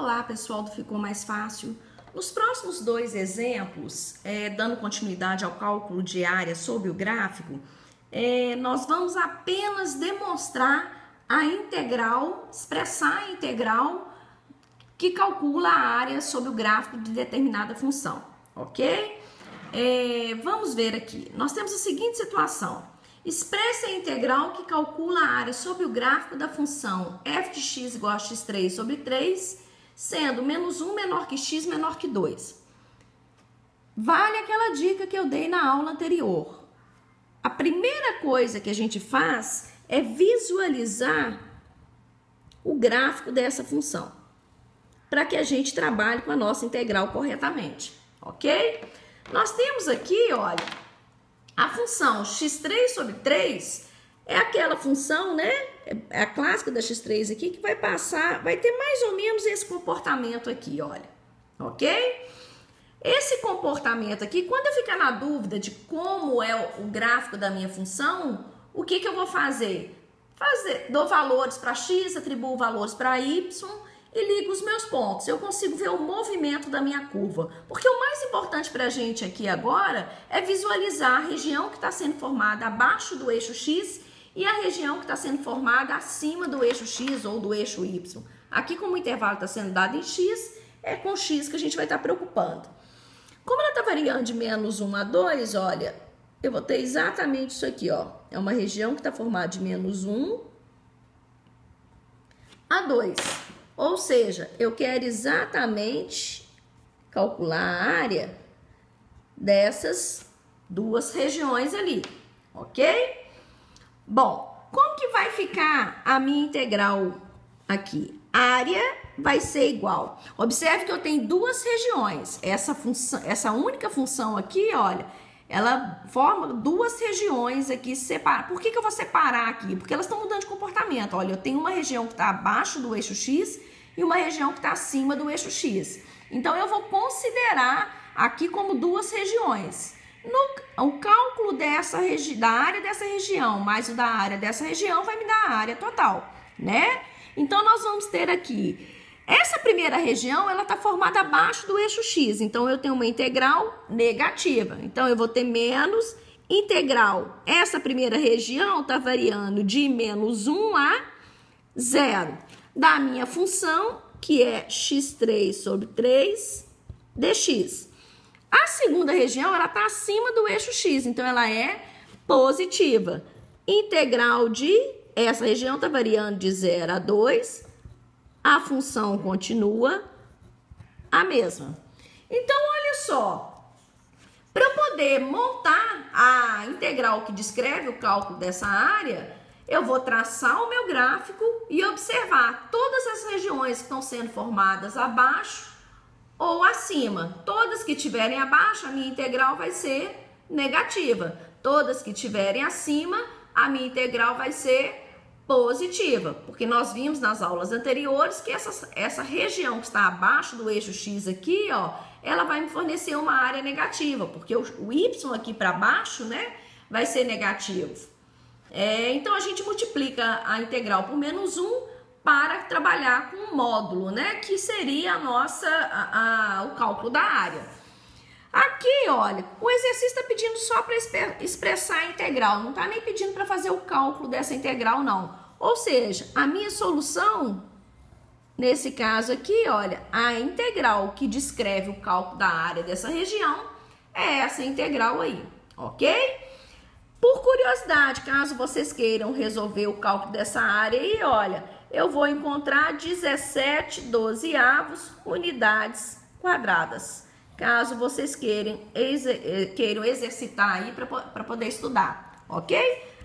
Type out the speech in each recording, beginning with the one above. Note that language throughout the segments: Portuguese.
Olá, pessoal do Ficou Mais Fácil. Nos próximos dois exemplos, dando continuidade ao cálculo de área sobre o gráfico, nós vamos apenas demonstrar a integral, expressar a integral que calcula a área sobre o gráfico de determinada função, ok? Vamos ver aqui. Nós temos a seguinte situação. Expresse a integral que calcula a área sobre o gráfico da função f de x igual a x3 sobre 3, sendo menos 1 menor que x menor que 2. Vale aquela dica que eu dei na aula anterior. A primeira coisa que a gente faz é visualizar o gráfico dessa função, para que a gente trabalhe com a nossa integral corretamente, ok? Nós temos aqui, olha, a função x3 sobre 3 é aquela função, né? É a clássica da x3 aqui que vai passar, vai ter mais ou menos esse comportamento aqui, olha, ok? Esse comportamento aqui, quando eu ficar na dúvida de como é o gráfico da minha função, o que eu vou fazer? Dou valores para x, atribuo valores para y e ligo os meus pontos. Eu consigo ver o movimento da minha curva. Porque o mais importante para a gente aqui agora é visualizar a região que está sendo formada abaixo do eixo x e a região que está sendo formada acima do eixo x ou do eixo y. Aqui, como o intervalo está sendo dado em x, é com x que a gente vai estar preocupando. Como ela está variando de menos 1 a 2, olha, eu vou ter exatamente isso aqui, ó. É uma região que está formada de menos 1 a 2. Ou seja, eu quero exatamente calcular a área dessas duas regiões ali, ok? Bom, como que vai ficar a minha integral aqui? A área vai ser igual. Observe que eu tenho duas regiões. Essa única função aqui, olha, ela forma duas regiões aqui separadas. Por que eu vou separar aqui? Porque elas estão mudando de comportamento. Olha, eu tenho uma região que está abaixo do eixo x e uma região que está acima do eixo x. Então, eu vou considerar aqui como duas regiões. O cálculo da área dessa região mais o da área dessa região vai me dar a área total, né? Então, nós vamos ter aqui, essa primeira região, ela está formada abaixo do eixo x. Então, eu tenho uma integral negativa. Então, eu vou ter menos integral. Essa primeira região está variando de menos 1 a 0. Da minha função, que é x3 sobre 3 dx. A segunda região, ela está acima do eixo x, então ela é positiva. Integral de, essa região está variando de 0 a 2, a função continua a mesma. Então, olha só, para eu poder montar a integral que descreve o cálculo dessa área, eu vou traçar o meu gráfico e observar todas as regiões que estão sendo formadas abaixo ou acima. Todas que estiverem abaixo, a minha integral vai ser negativa. Todas que estiverem acima, a minha integral vai ser positiva. Porque nós vimos nas aulas anteriores que essa região que está abaixo do eixo x aqui, ó, ela vai me fornecer uma área negativa. Porque o y aqui para baixo, né, vai ser negativo. Então, a gente multiplica a integral por menos 1 para trabalhar com um módulo, né? Que seria o cálculo da área. Aqui, olha, o exercício está pedindo só para expressar a integral. Não está nem pedindo para fazer o cálculo dessa integral, não. Ou seja, a minha solução, nesse caso aqui, olha, a integral que descreve o cálculo da área dessa região é essa integral aí, ok? Por curiosidade, caso vocês queiram resolver o cálculo dessa área aí, olha, eu vou encontrar 17/12 unidades quadradas. Caso vocês queiram exercitar aí para poder estudar, ok?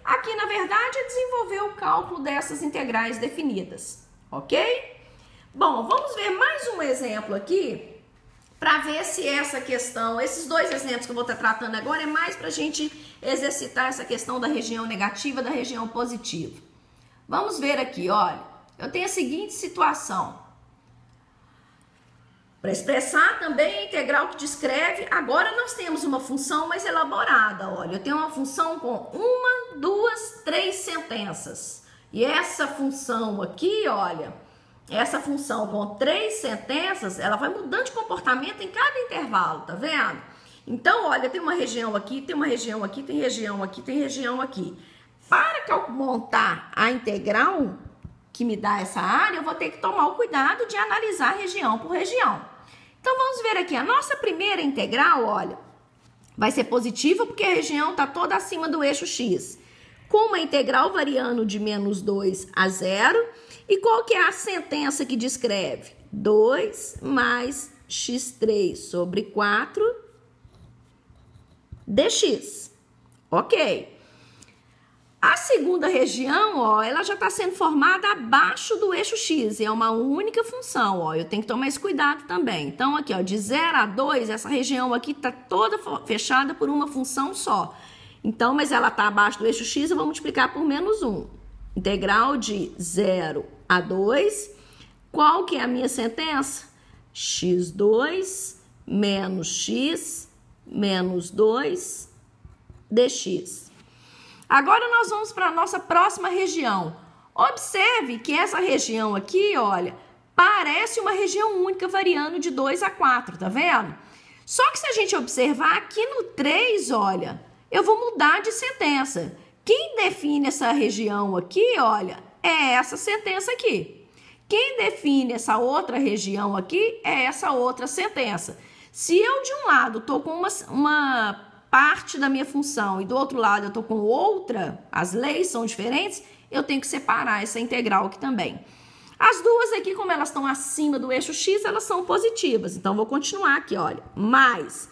Aqui, na verdade, é desenvolver o cálculo dessas integrais definidas, ok? Bom, vamos ver mais um exemplo aqui, para ver se essa questão, esses dois exemplos que eu vou estar tratando agora é mais para a gente exercitar essa questão da região negativa e da região positiva. Vamos ver aqui, olha, eu tenho a seguinte situação. Para expressar também a integral que descreve, agora nós temos uma função mais elaborada, olha, eu tenho uma função com 1, 2, 3 sentenças. E essa função aqui, olha, essa função com 3 sentenças, ela vai mudando de comportamento em cada intervalo, tá vendo? Então, olha, tem uma região aqui, tem uma região aqui, tem região aqui, tem região aqui. Para montar a integral que me dá essa área, eu vou ter que tomar o cuidado de analisar região por região. Então, vamos ver aqui, a nossa primeira integral, olha, vai ser positiva porque a região está toda acima do eixo x, com uma integral variando de menos 2 a 0. E qual que é a sentença que descreve? 2 mais x3 sobre 4 dx. Ok. A segunda região, ó, ela já está sendo formada abaixo do eixo x. E é uma única função, ó. Eu tenho que tomar esse cuidado também. Então, aqui, ó, de 0 a 2, essa região aqui está toda fechada por uma função só. Então, mas ela está abaixo do eixo x, eu vou multiplicar por menos 1. Integral de 0 a 2. Qual que é a minha sentença? x2 menos x menos 2 dx. Agora nós vamos para a nossa próxima região. Observe que essa região aqui, olha, parece uma região única variando de 2 a 4, tá vendo? Só que se a gente observar aqui no 3, olha, eu vou mudar de sentença. Quem define essa região aqui, olha, é essa sentença aqui. Quem define essa outra região aqui é essa outra sentença. Se eu de um lado estou com uma parte da minha função e do outro lado eu estou com outra, as leis são diferentes, eu tenho que separar essa integral aqui também. As duas aqui, como elas estão acima do eixo x, elas são positivas. Então, vou continuar aqui, olha. Mais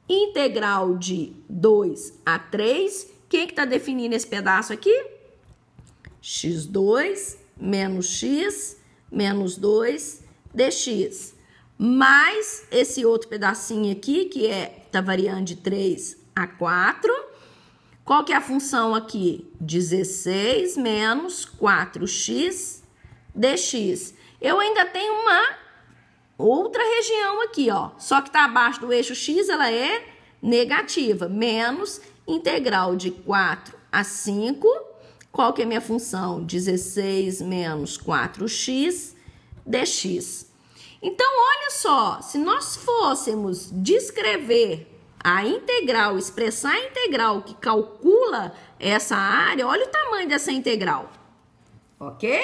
integral de 2 a 3. Quem que está definindo esse pedaço aqui? x2 menos x menos 2 dx. Mais esse outro pedacinho aqui, que está variando de 3 a 4. Qual que é a função aqui? 16 menos 4x dx. Eu ainda tenho uma outra região aqui, ó. Só que está abaixo do eixo x, ela é negativa. Menos integral de 4 a 5. Qual que é a minha função? 16 menos 4x dx. Então, olha só, se nós fôssemos descrever a integral, expressar a integral que calcula essa área, olha o tamanho dessa integral, ok?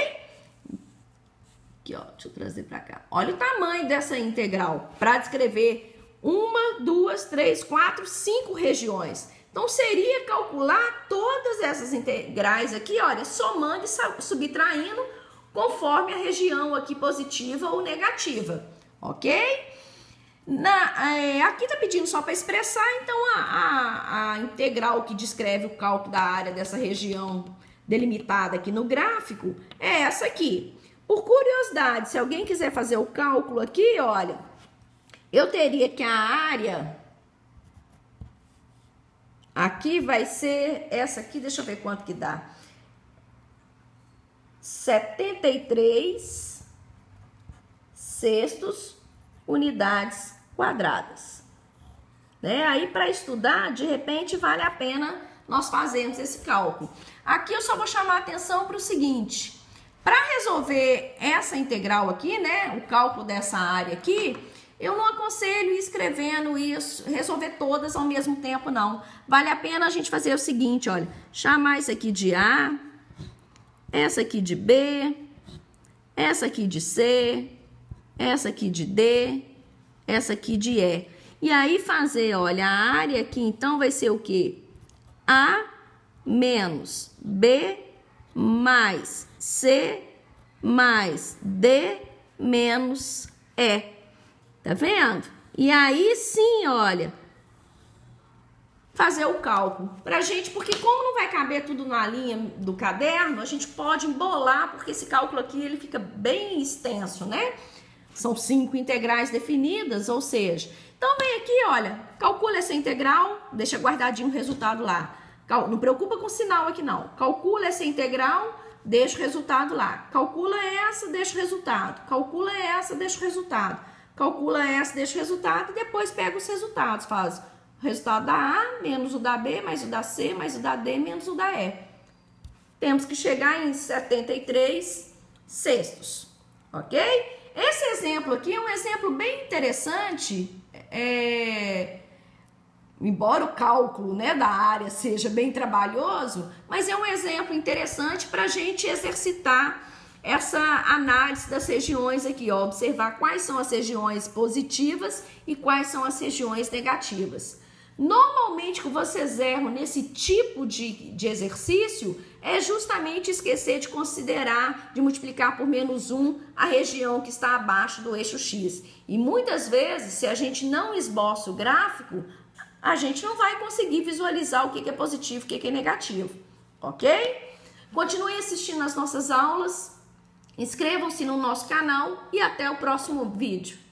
Aqui, ó, deixa eu trazer para cá. Olha o tamanho dessa integral para descrever 1, 2, 3, 4, 5 regiões. Então, seria calcular todas essas integrais aqui, olha, somando e subtraindo conforme a região aqui positiva ou negativa, ok? Aqui está pedindo só para expressar, então a integral que descreve o cálculo da área dessa região delimitada aqui no gráfico é essa aqui. Por curiosidade, se alguém quiser fazer o cálculo aqui, olha, eu teria que a área aqui vai ser essa aqui, deixa eu ver quanto que dá. 73 sextos unidades quadradas. Né? Aí, para estudar, de repente, vale a pena nós fazermos esse cálculo. Aqui eu só vou chamar a atenção para o seguinte. Para resolver essa integral aqui, né, o cálculo dessa área aqui, eu não aconselho ir escrevendo isso, resolver todas ao mesmo tempo, não. Vale a pena a gente fazer o seguinte, olha, chamar isso aqui de A, essa aqui de B, essa aqui de C, essa aqui de D, essa aqui de E. E aí fazer, olha, a área aqui então vai ser o quê? A menos B mais C mais D menos E. Tá vendo? E aí sim, olha, fazer o cálculo pra gente, porque como não vai caber tudo na linha do caderno, a gente pode embolar, porque esse cálculo aqui ele fica bem extenso, né? São 5 integrais definidas, ou seja, então vem aqui, olha, calcula essa integral, deixa guardadinho o resultado lá. Não preocupa com o sinal aqui não. Calcula essa integral, deixa o resultado lá. Calcula essa, deixa o resultado. Calcula essa, deixa o resultado. Calcula essa, deixa o resultado e depois pega os resultados. Faz o resultado da A menos o da B, mais o da C, mais o da D, menos o da E. Temos que chegar em 73 sextos. ok? Esse exemplo aqui é um exemplo bem interessante, embora o cálculo, né, da área seja bem trabalhoso, mas é um exemplo interessante para a gente exercitar essa análise das regiões aqui, ó, observar quais são as regiões positivas e quais são as regiões negativas. Normalmente, o que vocês erram nesse tipo de exercício é justamente esquecer de considerar, de multiplicar por -1 a região que está abaixo do eixo X. E muitas vezes, se a gente não esboça o gráfico, a gente não vai conseguir visualizar o que é positivo e o que é negativo, ok? Continuem assistindo as nossas aulas, inscrevam-se no nosso canal e até o próximo vídeo.